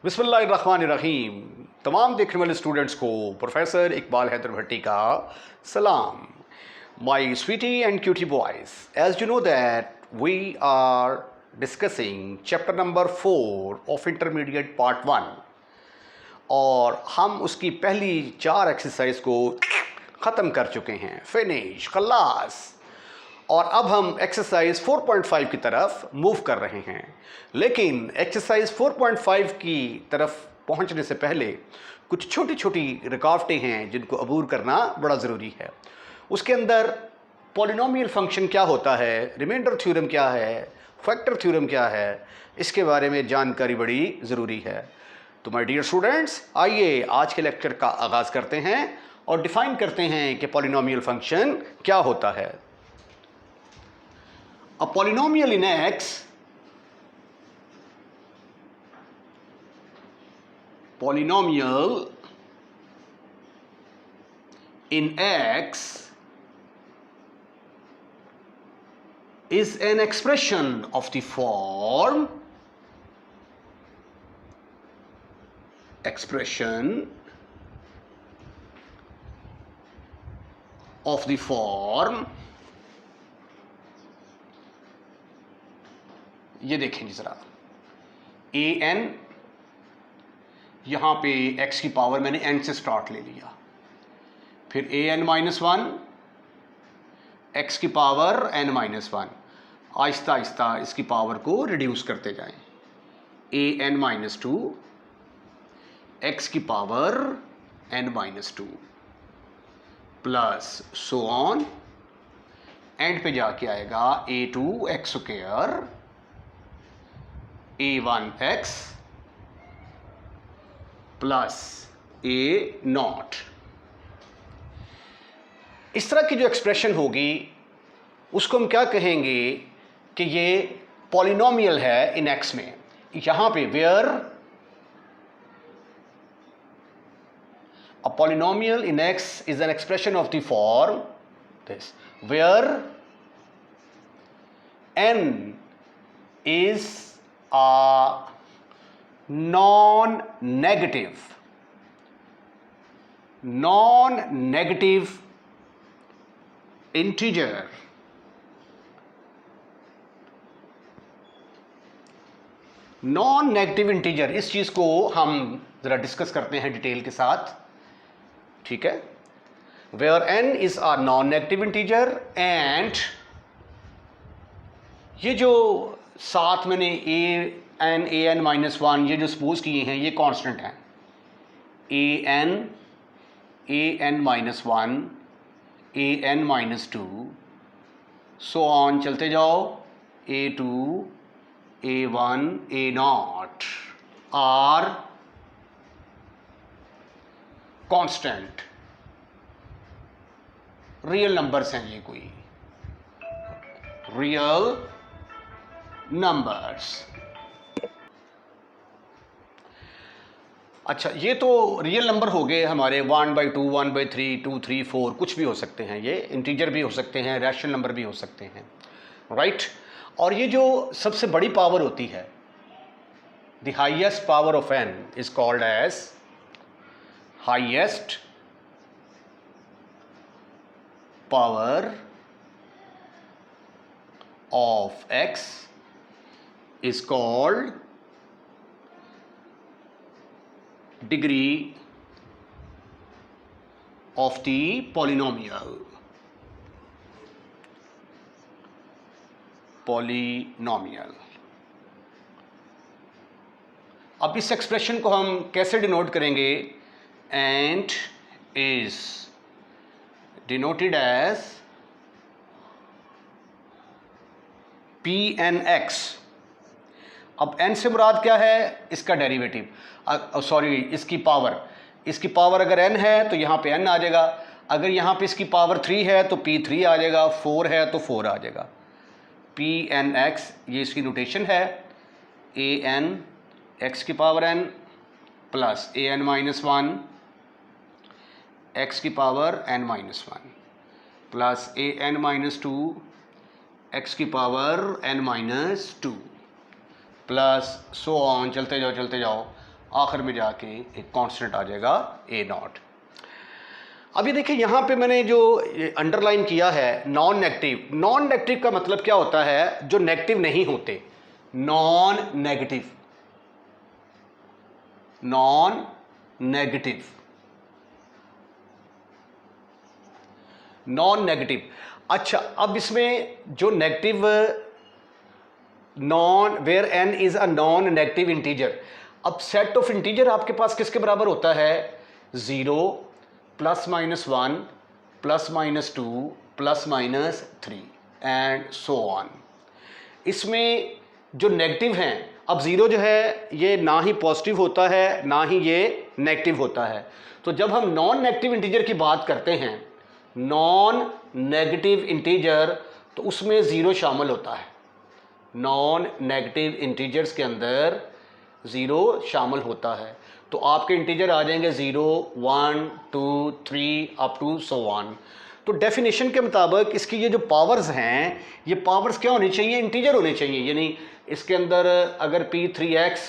बिस्मिल्लाहिर्रहमानिर्रहीम। तमाम देखने वाले स्टूडेंट्स को प्रोफेसर इकबाल हैदर भट्टी का सलाम। My sweety and cutie boys, as you know that we are discussing chapter number 4 of intermediate part 1 और हम उसकी पहली 4 एक्सरसाइज को ख़त्म कर चुके हैं, फिनिश, खल्लास। और अब हम एक्सरसाइज 4.5 की तरफ मूव कर रहे हैं। लेकिन एक्सरसाइज 4.5 की तरफ पहुंचने से पहले कुछ छोटी छोटी रुकावटें हैं जिनको अबूर करना बड़ा ज़रूरी है। उसके अंदर पॉलिनोमियल फंक्शन क्या होता है, रिमाइंडर थ्योरम क्या है, फैक्टर थ्योरम क्या है, इसके बारे में जानकारी बड़ी ज़रूरी है। तो माय डियर स्टूडेंट्स, आइए आज के लेक्चर का आगाज़ करते हैं और डिफ़ाइन करते हैं कि पॉलिनोमियल फंक्शन क्या होता है। A polynomial in X is an expression of the form ये देखेंगे ज़रा, ए एन, यहाँ पे x की पावर मैंने n से स्टार्ट ले लिया, फिर a n minus one, x की पावर n माइनस वन, आहिस्ता आहिस्ता इसकी पावर को रिड्यूस करते जाएं, a n minus two, x की power n minus two, plus so on, end पे जाके आएगा a two x square, a1x plus a naught. इस तरह की जो एक्सप्रेशन होगी उसको हम क्या कहेंगे कि ये पॉलिनोमियल है इन x में। यहां पे where a polynomial in x is an expression of the form this, where n is a non-negative integer इस चीज को हम जरा डिस्कस करते हैं डिटेल के साथ, ठीक है। Where n is a non-negative integer and ये जो साथ मैंने ए एन माइनस वन ये जो सपोज किए हैं ये कांस्टेंट हैं, a n minus one, a n minus two, so on चलते जाओ, a two, a one, a naught are constant, real numbers हैं, ये कोई रियल नंबर्स। अच्छा, ये तो रियल नंबर हो गए हमारे 1/2, 1/3, 2, 3, 4, कुछ भी हो सकते हैं, ये इंटीजर भी हो सकते हैं, रैशनल नंबर भी हो सकते हैं, राइट। और ये जो सबसे बड़ी पावर होती है, the highest power of n is called as highest power of x is called degree of the polynomial. अब इस एक्सप्रेशन को हम कैसे डिनोट करेंगे? And is denoted as Pnx। अब n से मुराद क्या है? इसका डेरिवेटिव, सॉरी इसकी पावर अगर n है तो यहाँ पे n आ जाएगा, अगर यहाँ पे इसकी पावर 3 है तो p3 आ जाएगा, 4 है तो 4 आ जाएगा। Pnx ये इसकी नोटेशन है, an x की power n plus an minus one, x की power n minus one plus an minus two, x की power n minus two plus so on, चलते जाओ आखिर में जाके एक कांस्टेंट आ जाएगा ए नॉट। अब ये देखिए यहाँ पे मैंने जो अंडरलाइन किया है नॉन नेगेटिव। नॉन नेगेटिव का मतलब क्या होता है? जो नेगेटिव नहीं होते, non negative, non negative, non negative. अच्छा, अब इसमें जो negative, non where n is a non negative integer. अब सेट ऑफ इंटीजर आपके पास किसके बराबर होता है? 0 plus minus 1 plus minus 2 plus minus 3 and so on. इसमें जो नेगेटिव हैं, अब 0 जो है ये ना ही पॉजिटिव होता है ना ही ये नेगेटिव होता है। तो जब हम नॉन नेगेटिव इंटीजर की बात करते हैं, नॉन नेगेटिव इंटीजर, तो उसमें 0 शामिल होता है। नॉन नेगेटिव इंटीजर्स के अंदर 0 शामिल होता है। तो आपके इंटीजर आ जाएंगे 0 1 2 3 अप टू सो ऑन। तो डेफिनेशन के मुताबिक इसकी ये जो पावर्स हैं, ये पावर्स क्या होनी चाहिए? इंटीजर होने चाहिए। यानी इसके अंदर अगर p3x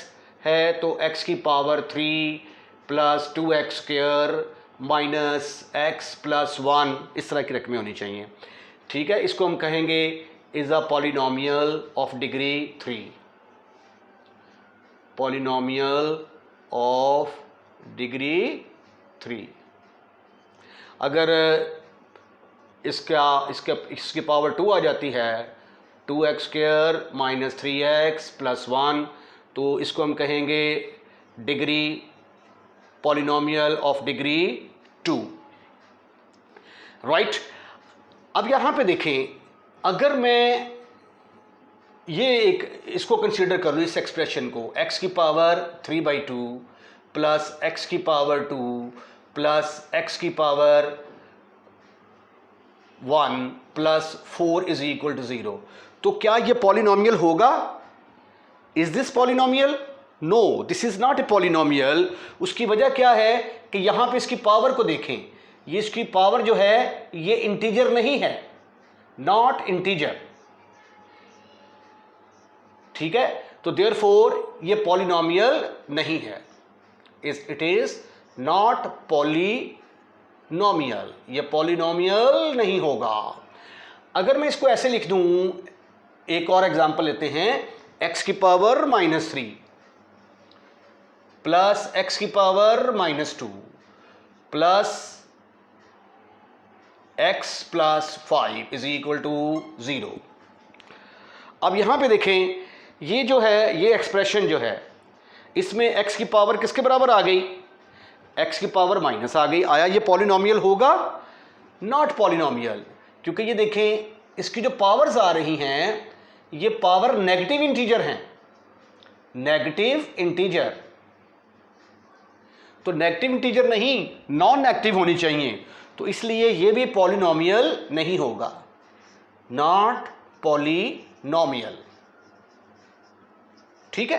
है तो x की power 3 plus 2x square minus x plus 1, इस तरह की रकमें होनी चाहिए। ठीक है, इसको हम कहेंगे is a polynomial of degree 3, polynomial of degree 3। अगर इसकी पावर 2 आ जाती है, 2x square minus 3x plus 1, तो इसको हम कहेंगे degree, polynomial of degree 2, right. अब यहाँ पे देखें, अगर मैं इसको कंसीडर कर लूँ, इस एक्सप्रेशन को, x की पावर 3/2 प्लस x की पावर 2 प्लस x की power 1 plus 4 is equal to 0, तो क्या ये पॉलिनोमियल होगा? Is this polynomial? No, this is not a polynomial. उसकी वजह क्या है कि यहां पे इसकी पावर को देखें, ये इसकी पावर जो है ये इंटीजर नहीं है, नॉट इंटीजर। ठीक है, तो देयरफॉर ये पॉलिनोमियल नहीं है, इट इज नॉट पॉलिनोमियल, ये पॉलिनोमियल नहीं होगा। अगर मैं इसको ऐसे लिख दूं, एक और एग्जांपल लेते हैं, x की पावर -3 प्लस x की power -2 plus x plus 5 is equal to 0। अब यहां पे देखें, ये जो है, ये एक्सप्रेशन जो है, इसमें x की पावर किसके बराबर आ गई? x की पावर माइनस आ गई। आया ये पॉलिनोमियल होगा? नॉट पॉलिनोमियल, क्योंकि ये देखें इसकी जो पावर्स आ रही हैं ये पावर नेगेटिव इंटीजर हैं, नेगेटिव इंटीजर। तो नेगेटिव इंटीजर नहीं, नॉन नेगेटिव होनी चाहिए, तो इसलिए ये भी पॉलिनोमियल नहीं होगा, नॉट पॉलिनोमियल। ठीक है,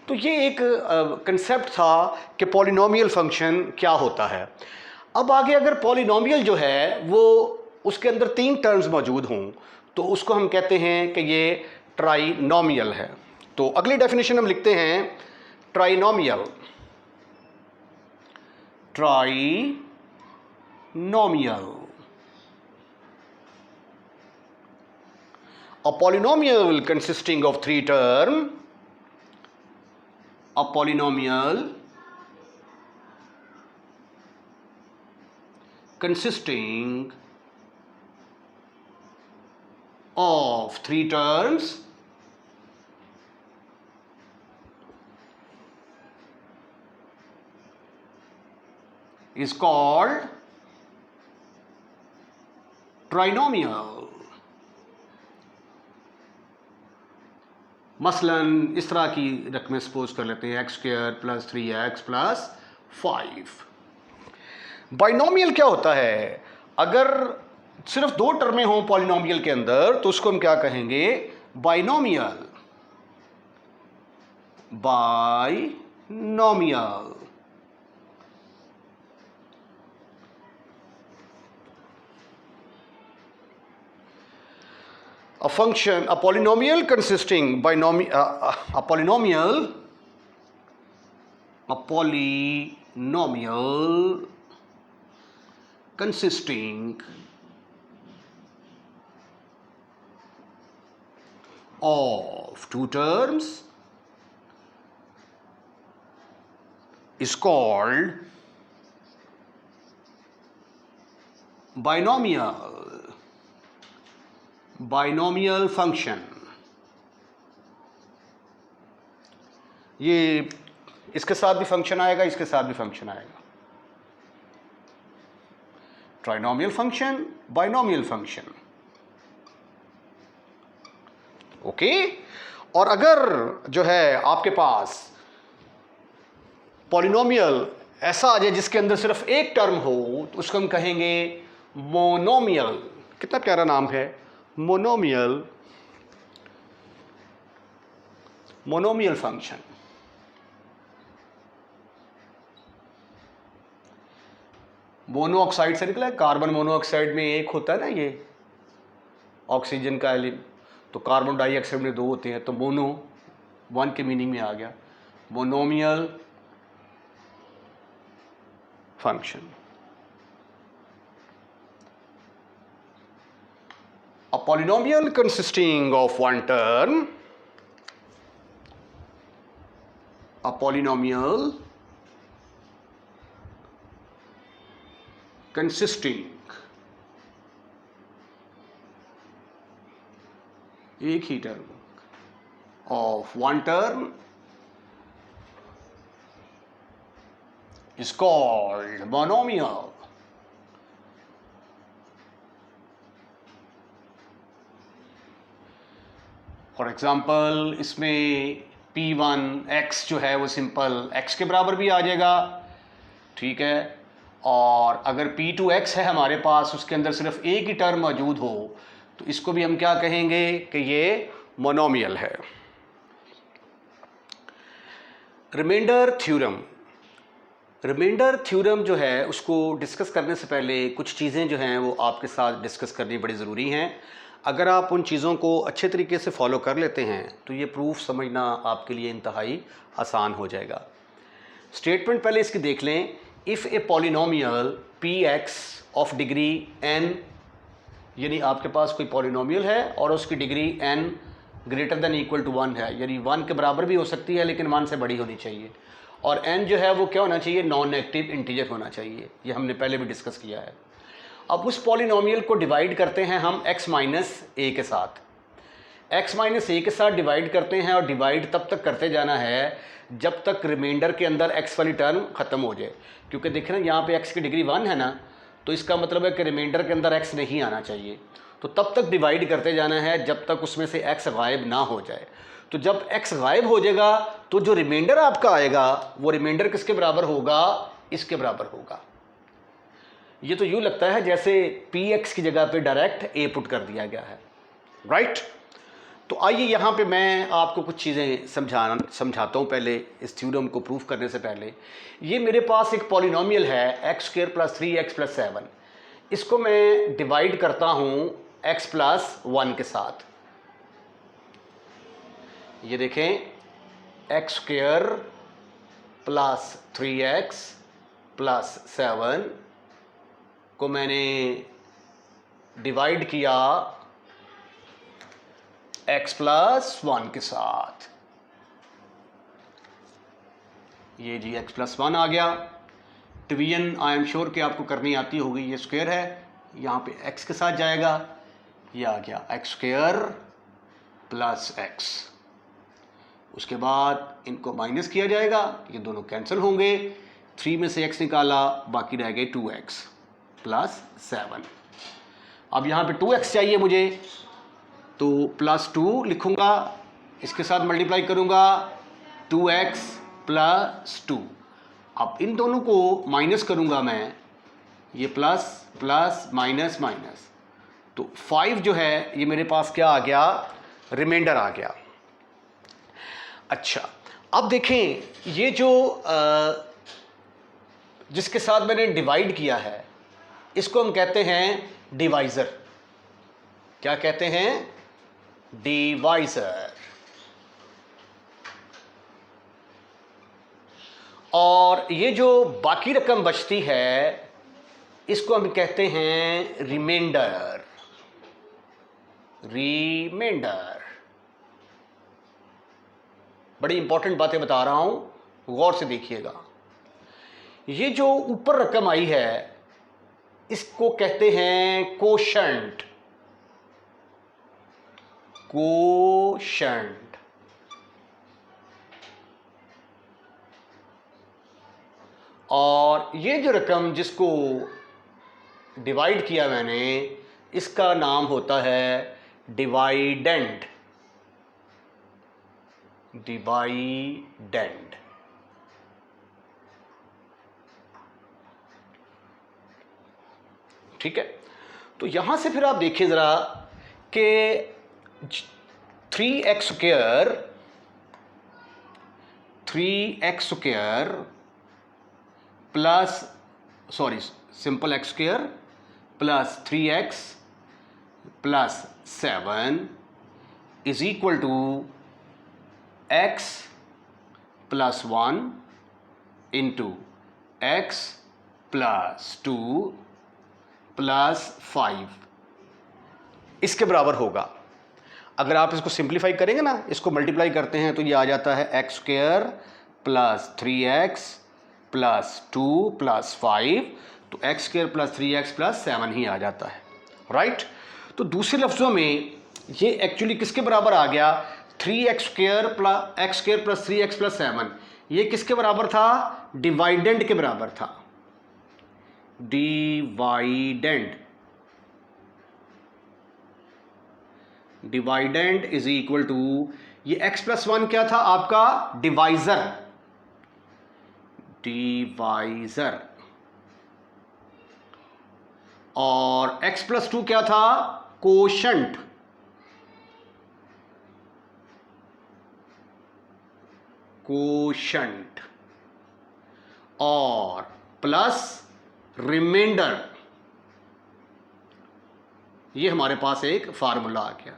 तो ये एक कंसेप्ट था कि पॉलिनोमियल फंक्शन क्या होता है। अब आगे अगर पॉलिनोमियल जो है वो उसके अंदर 3 टर्म्स मौजूद हों तो उसको हम कहते हैं कि ये ट्राइनोमियल है। तो अगली डेफिनेशन हम लिखते हैं trinomial, trinomial, a polynomial consisting of 3 terms, a polynomial consisting of 3 terms is called trinomial। मसलन इस तरह की रकमें सपोज कर लेते हैं, x square plus 3x plus 5। Binomial क्या होता है? अगर सिर्फ 2 टर्में हों पॉलिनोमियल के अंदर तो उसको हम क्या कहेंगे? Binomial, binomial. A function, a polynomial consisting a polynomial a polynomial consisting of two terms is called binomial function. ये इसके साथ भी फंक्शन आएगा, इसके साथ भी फंक्शन आएगा. Trinomial function, binomial function. Okay. और अगर जो है आपके पास पॉलिनोमियल ऐसा आ जाए जिसके अंदर सिर्फ एक टर्म हो तो उसको हम कहेंगे मोनोमियल. कितना प्यारा नाम है, मोनोमियल. Monomial function. मोनोऑक्साइड से निकला है. कार्बन मोनोऑक्साइड में एक होता है ना ये ऑक्सीजन का एलिमेंट, तो कार्बन डाइऑक्साइड में दो होते हैं, तो मोनो वन के मीनिंग में आ गया. Monomial function. A polynomial consisting of one term, a polynomial consisting एक ही term of one term is called monomial. For example इसमें P1x जो है वो सिंपल x के बराबर भी आ जाएगा, ठीक है. और अगर P2x है हमारे पास, उसके अंदर सिर्फ एक ही टर्म मौजूद हो, तो इसको भी हम क्या कहेंगे कि ये मोनोमियल है. Remainder theorem. रिमाइंडर थ्योरम जो है उसको डिस्कस करने से पहले कुछ चीज़ें जो हैं वो आपके साथ डिस्कस करनी बड़ी ज़रूरी हैं. अगर आप उन चीज़ों को अच्छे तरीके से फॉलो कर लेते हैं तो ये प्रूफ समझना आपके लिए इंतहाई आसान हो जाएगा. स्टेटमेंट पहले इसकी देख लें. If a polynomial px of degree n, यानी आपके पास कोई पॉलिनोमियल है और उसकी degree n greater than equal to 1 है, यानी 1 के बराबर भी हो सकती है लेकिन 1 से बड़ी होनी चाहिए. और n जो है वो क्या होना चाहिए, नॉन नेगेटिव इंटीजर होना चाहिए. ये हमने पहले भी डिस्कस किया है. अब उस पॉलिनोमियल को डिवाइड करते हैं हम x माइनस ए के साथ. x माइनस ए के साथ डिवाइड करते हैं और डिवाइड तब तक करते जाना है जब तक रिमाइंडर के अंदर x वाली टर्म ख़त्म हो जाए. क्योंकि देखें ना, यहाँ पे x की डिग्री 1 है ना, तो इसका मतलब है कि रिमाइंडर के अंदर x नहीं आना चाहिए. तो तब तक डिवाइड करते जाना है जब तक उसमें से x गायब ना हो जाए. तो जब x गायब हो जाएगा तो जो रिमाइंडर आपका आएगा वो रिमाइंडर किसके बराबर होगा, इसके बराबर होगा. ये तो यूँ लगता है जैसे px की जगह पे डायरेक्ट a पुट कर दिया गया है, राइट. तो आइए यहाँ पे मैं आपको कुछ चीज़ें समझाता हूँ. पहले इस थ्योरम को प्रूफ करने से पहले, ये मेरे पास एक पॉलिनोमियल है x square plus 3x plus 7. इसको मैं डिवाइड करता हूँ x प्लस 1 के साथ. ये देखें, x square plus 3x plus 7 को मैंने डिवाइड किया x प्लस 1 के साथ. ये जी x प्लस 1 आ गया. डिवीजन आई एम श्योर कि आपको करनी आती होगी. ये स्क्वायर है, यहाँ पे x के साथ जाएगा, ये आ गया x स्क्वायर प्लस x. उसके बाद इनको माइनस किया जाएगा, ये दोनों कैंसिल होंगे. 3 में से x निकाला, बाकी रह गए 2x प्लस 7. अब यहाँ पे 2x चाहिए मुझे, तो प्लस 2 लिखूँगा, इसके साथ मल्टीप्लाई करूँगा 2x प्लस 2. अब इन दोनों को माइनस करूँगा मैं, ये प्लस प्लस माइनस माइनस, तो 5 जो है ये मेरे पास क्या आ गया, रिमाइंडर आ गया. अच्छा, अब देखें, ये जो जिसके साथ मैंने डिवाइड किया है इसको हम कहते हैं डिवाइज़र. क्या कहते हैं, डिवाइज़र. और ये जो बाकी रकम बचती है इसको हम कहते हैं रिमाइंडर। रिमाइंडर, बड़ी इंपॉर्टेंट बातें बता रहा हूं, गौर से देखिएगा। ये जो ऊपर रकम आई है इसको कहते हैं कोशंट। कोशंट। और ये जो रकम जिसको डिवाइड किया मैंने इसका नाम होता है डिवाइडेंड। डिवाइडेंड। ठीक है, तो यहां से फिर आप देखिए जरा कि 3x square 3x square plus simple x square plus 3x plus 7 is equal to x plus 1 into x plus 2 plus 5 इसके बराबर होगा। अगर आप इसको सिंप्लीफाई करेंगे ना, इसको मल्टीप्लाई करते हैं तो ये आ जाता है x square plus 3x plus 2 plus 5, तो x square plus 3x plus 7 ही आ जाता है, राइट। तो दूसरे लफ्ज़ों में ये एक्चुअली किसके बराबर आ गया? 3x square plus 3x plus 7, ये किसके बराबर था? डिवाइडेंड के बराबर था। Dividend. Dividend is equal to, ये x प्लस 1 क्या था? आपका डिवाइजर। डिवाइजर। और x प्लस 2 क्या था? कोशंट। कोशंट। और प्लस रिमाइंडर, ये हमारे पास एक फार्मूला आ गया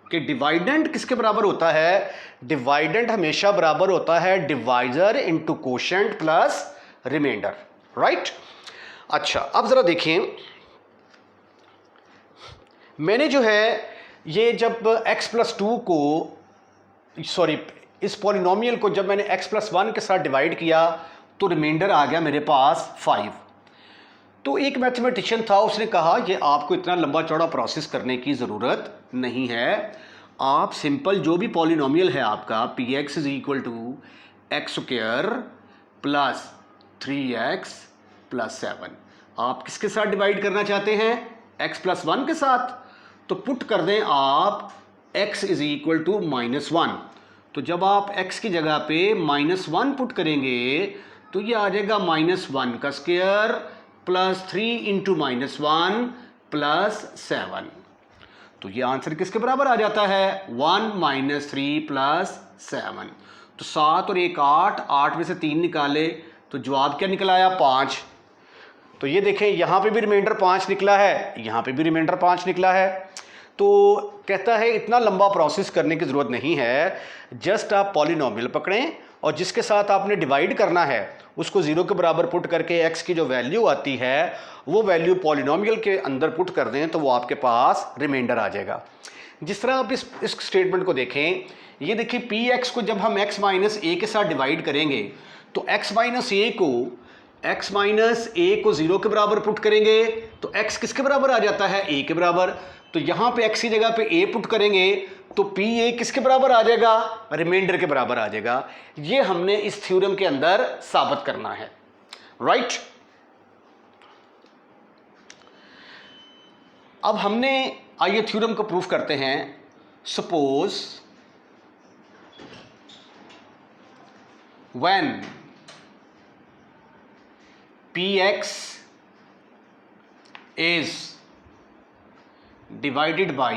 कि डिवाइडेंड किसके बराबर होता है? डिवाइडेंड हमेशा बराबर होता है divisor into quotient plus remainder, right. अच्छा, अब जरा देखिए, मैंने जो है ये जब x प्लस 2 को इस पॉलिनोमियल को जब मैंने x प्लस 1 के साथ डिवाइड किया तो रिमाइंडर आ गया मेरे पास 5। तो एक मैथमेटिशियन था, उसने कहा ये आपको इतना लंबा चौड़ा प्रोसेस करने की ज़रूरत नहीं है, आप सिंपल जो भी पॉलिनोमियल है आपका px is equal to x square plus 3x plus 7, आप किसके साथ डिवाइड करना चाहते हैं? x प्लस 1 के साथ। तो पुट कर दें आप x इज इक्वल टू -1। तो जब आप x की जगह पे -1 पुट करेंगे तो ये आ जाएगा -1 का स्क्वायर प्लस 3 इंटू -1 प्लस 7। तो ये आंसर किसके बराबर आ जाता है? 1 - 3 प्लस 7। तो 7 और 1 8, 8 में से 3 निकाले तो जवाब क्या निकल आया? 5। तो ये देखें, यहाँ पे भी रिमाइंडर 5 निकला है, यहाँ पे भी रिमाइंडर 5 निकला है। तो कहता है इतना लंबा प्रोसेस करने की ज़रूरत नहीं है, जस्ट आप पॉलिनोमियल पकड़ें और जिसके साथ आपने डिवाइड करना है उसको 0 के बराबर पुट करके x की जो वैल्यू आती है वो वैल्यू पॉलिनोमियल के अंदर पुट कर दें तो वो आपके पास रिमाइंडर आ जाएगा। जिस तरह आप इस स्टेटमेंट को देखें, ये देखिए px को जब हम x माइनस ए के साथ डिवाइड करेंगे तो x माइनस ए को 0 के बराबर पुट करेंगे तो x किसके बराबर आ जाता है? a के बराबर। तो यहां पे x की जगह पे a पुट करेंगे तो पी ए किसके बराबर आ जाएगा? रिमाइंडर के बराबर आ जाएगा। ये हमने इस थ्योरम के अंदर साबित करना है, राइट। अब हमने आइए थ्योरम को प्रूफ करते हैं। Suppose when px is divided by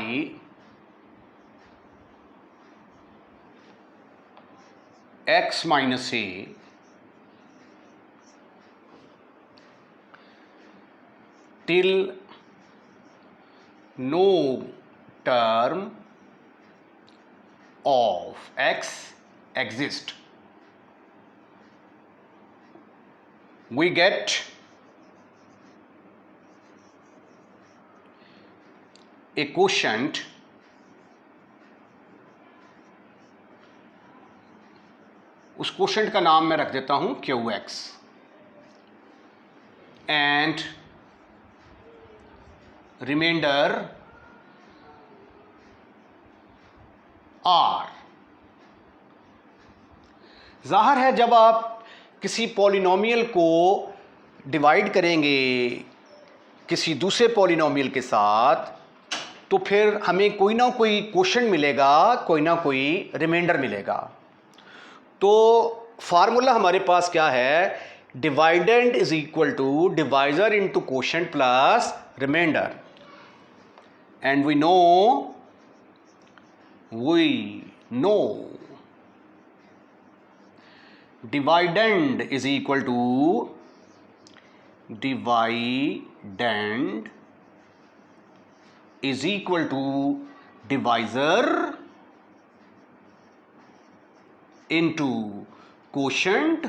x minus a till no term of x exist, we get a quotient उस क्वोशंट का नाम मैं रख देता हूं QX एंड रिमाइंडर R। जाहिर है जब आप किसी पॉलिनोमियल को डिवाइड करेंगे किसी दूसरे पॉलिनोमियल के साथ तो फिर हमें कोई ना कोई क्वोशंट मिलेगा, कोई ना कोई रिमाइंडर मिलेगा। तो फार्मूला हमारे पास क्या है, dividend is equal to divisor into quotient plus remainder, and we know dividend is equal to dividend is equal to divisor into quotient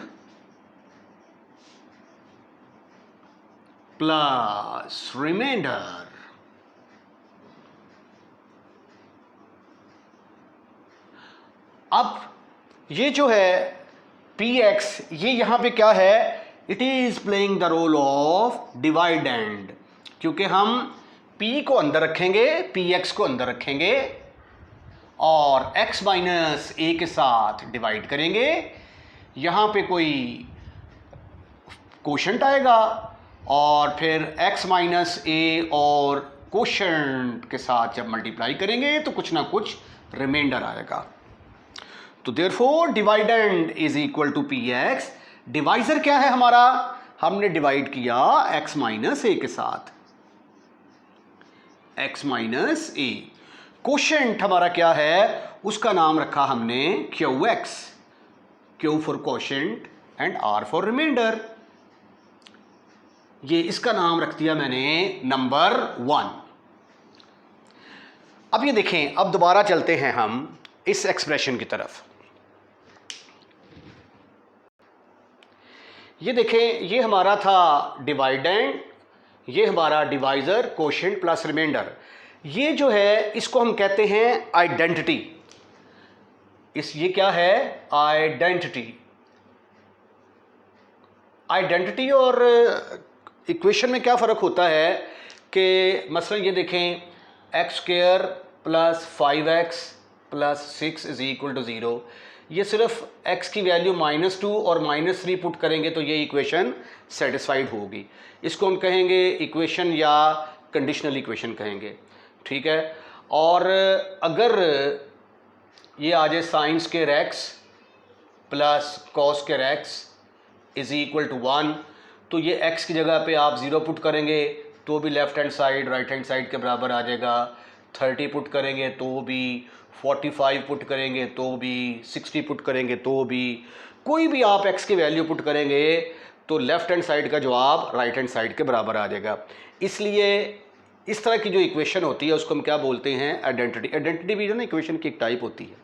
plus remainder। अब ये जो है px, ये यहां पे क्या है, it is playing the role of dividend, क्योंकि हम p को अंदर रखेंगे, px को अंदर रखेंगे और x माइनस ए के साथ डिवाइड करेंगे। यहाँ पे कोई क्वोशंट आएगा और फिर x माइनस ए और क्वोशंट के साथ जब मल्टीप्लाई करेंगे तो कुछ ना कुछ रिमाइंडर आएगा। तो therefore dividend is equal to px। Divisor क्या है हमारा, हमने डिवाइड किया x माइनस ए के साथ, x माइनस ए। क्वोशंट हमारा क्या है, उसका नाम रखा हमने QX, Q for quotient and R for remainder. ये इसका नाम रख दिया मैंने नंबर 1। अब ये देखें, अब दोबारा चलते हैं हम इस एक्सप्रेशन की तरफ। ये देखें, ये हमारा था डिवाइडेंड, ये हमारा डिवाइजर, क्वोशंट प्लस रिमाइंडर। ये जो है इसको हम कहते हैं आइडेंटिटी। ये क्या है, आइडेंटिटी। आइडेंटिटी और इक्वेशन में क्या फ़र्क होता है कि मसलन ये देखें, x square plus 5x plus 6 is equal to 0। ये सिर्फ x की वैल्यू -2 और -3 पुट करेंगे तो ये इक्वेशन सेटिस्फाइड होगी। इसको हम कहेंगे इक्वेशन या कंडीशनल इक्वेशन कहेंगे, ठीक है। और अगर ये आ जाए sine square x plus cos square x is equal to 1, तो ये x की जगह पे आप 0 पुट करेंगे तो भी left hand side right hand side के बराबर आ जाएगा। 30 पुट करेंगे तो भी, 45 पुट करेंगे तो भी, 60 पुट करेंगे तो भी, कोई भी आप x की वैल्यू पुट करेंगे तो लेफ्ट हैंड साइड का जवाब राइट हैंड साइड के बराबर आ जाएगा। इसलिए इस तरह की जो इक्वेशन होती है उसको हम क्या बोलते हैं, आइडेंटिटी। आइडेंटिटी भी जो ना इक्वेशन की एक टाइप होती है,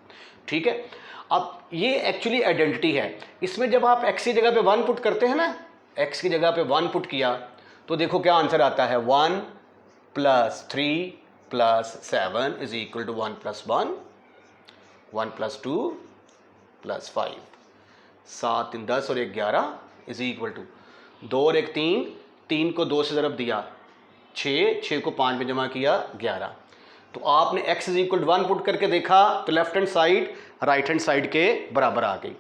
ठीक है। अब ये एक्चुअली आइडेंटिटी है। इसमें जब आप x की जगह पे 1 पुट करते हैं ना, x की जगह पे 1 पुट किया तो देखो क्या आंसर आता है, 1 plus 3 plus 7 is equal to 1 plus 1, 1 plus 2 plus 5, 7 3 10 और 1 11 इज इक्वल टू 2 और 1 3, 3 को 2 से ज़रब दिया 6, 6 को 5 में जमा किया 11। तो आपने x is equal to 1 put करके देखा तो left hand side right hand side के बराबर आ गई।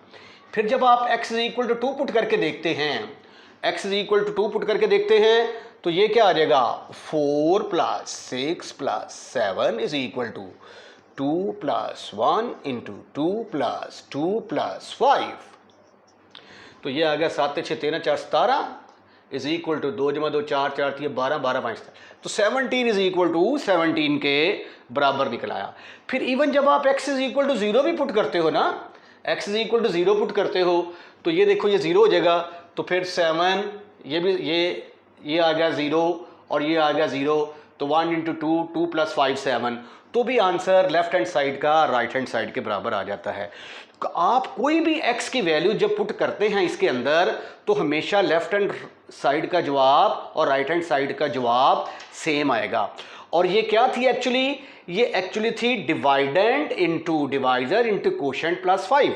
फिर जब आप x is equal to 2 put करके देखते हैं, x is equal to 2 put करके देखते हैं तो ये क्या आ जाएगा, 4 plus 6 plus 7 is equal to 2 plus 1 into 2 plus 2 plus 5। तो ये आ गया 7 6 13 4 17 इज इक्वल टू 2 जमा 2 4 4 3 12 12 5। तो 17 इज इक्वल टू 17 के बराबर निकल आया। फिर इवन जब आप x इज इक्वल टू 0 भी पुट करते हो ना, x is equal to 0 put करते हो तो ये देखो ये 0 हो जाएगा। तो फिर 7, ये भी ये आ गया 0 और ये आ गया 0, तो 1 इंटू 2, 2 प्लस 5 7, तो भी आंसर लेफ्ट हैंड साइड का राइट हैंड साइड के बराबर आ जाता है। आप कोई भी x की वैल्यू जब पुट करते हैं इसके अंदर, तो हमेशा लेफ्ट हैंड साइड का जवाब और राइट हैंड साइड का जवाब सेम आएगा। और ये क्या थी एक्चुअली, ये एक्चुअली थी dividend into divisor into quotient plus 5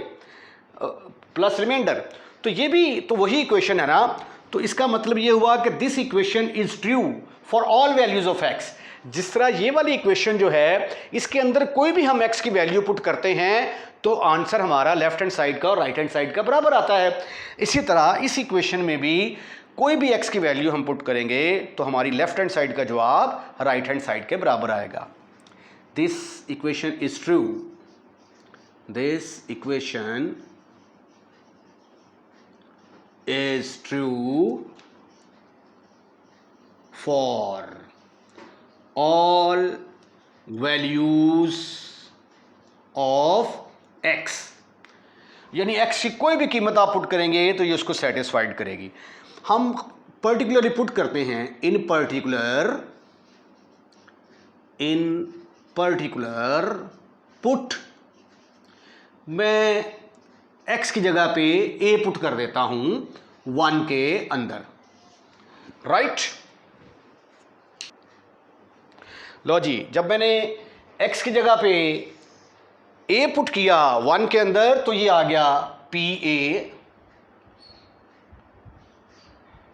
plus remainder. तो ये भी तो वही इक्वेशन है ना। तो इसका मतलब ये हुआ कि this equation is true for all values of x। जिस तरह ये वाली इक्वेशन जो है, इसके अंदर कोई भी हम x की वैल्यू पुट करते हैं तो आंसर हमारा लेफ्ट हैंड साइड का और राइट हैंड साइड का बराबर आता है। इसी तरह इस इक्वेशन में भी कोई भी x की वैल्यू हम पुट करेंगे तो हमारी लेफ्ट हैंड साइड का जवाब राइट हैंड साइड के बराबर आएगा। This equation is true, this equation is true for all values of x। यानी x की कोई भी कीमत आप पुट करेंगे तो ये उसको सेटिस्फाइड करेगी। हम पर्टिकुलरली पुट करते हैं इन पर्टिकुलर पुट, मैं x की जगह पे a पुट कर देता हूं 1 के अंदर, राइट। लो जी, जब मैंने x की जगह पे a पुट किया 1 के अंदर तो ये आ गया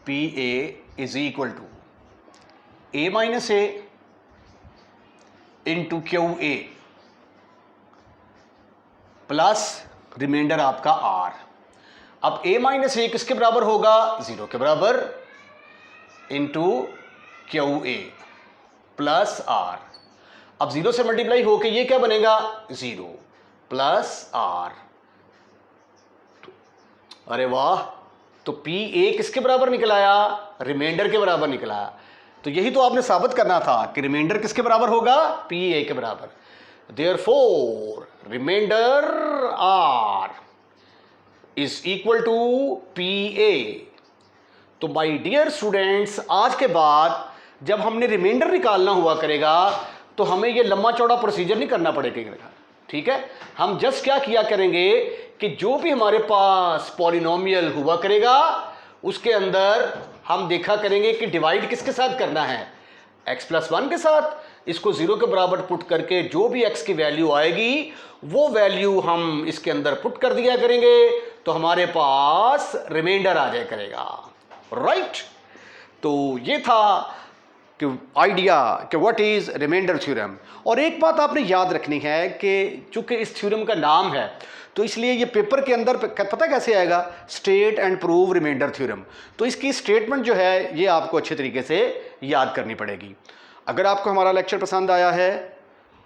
PA is equal to a minus a into QA plus remainder आपका r। अब a माइनस a किसके बराबर होगा, 0 के बराबर, इंटू QA प्लस r। अब 0 से मल्टीप्लाई होके ये क्या बनेगा, 0 प्लस r। अरे वाह, तो PA किसके बराबर निकलाया, रिमाइंडर के बराबर निकला। तो यही तो आपने साबित करना था कि रिमाइंडर किसके बराबर होगा, PA के बराबर। Therefore, remainder R is equal to PA। तो माय डियर स्टूडेंट्स, आज के बाद जब हमने रिमाइंडर निकालना हुआ करेगा तो हमें ये लंबा चौड़ा प्रोसीजर नहीं करना पड़ेगा, ठीक है। हम जस्ट क्या किया करेंगे कि जो भी हमारे पास पॉलिनोमियल हुआ करेगा उसके अंदर हम देखा करेंगे कि डिवाइड किसके साथ करना है, x प्लस 1 के साथ। इसको 0 के बराबर पुट करके जो भी x की वैल्यू आएगी वो वैल्यू हम इसके अंदर पुट कर दिया करेंगे तो हमारे पास रिमाइंडर आ जाए करेगा, राइट। तो ये था कि आइडिया कि व्हाट इज रिमाइंडर थ्योरम। और एक बात आपने याद रखनी है कि चूंकि इस थ्योरम का नाम है तो इसलिए ये पेपर के अंदर पता कैसे आएगा, state and prove remainder theorem. तो इसकी स्टेटमेंट जो है ये आपको अच्छे तरीके से याद करनी पड़ेगी। अगर आपको हमारा लेक्चर पसंद आया है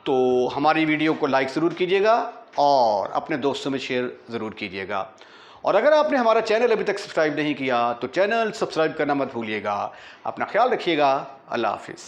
तो हमारी वीडियो को लाइक ज़रूर कीजिएगा और अपने दोस्तों में शेयर ज़रूर कीजिएगा। और अगर आपने हमारा चैनल अभी तक सब्सक्राइब नहीं किया तो चैनल सब्सक्राइब करना मत भूलिएगा। अपना ख्याल रखिएगा। अल्लाह हाफिज़।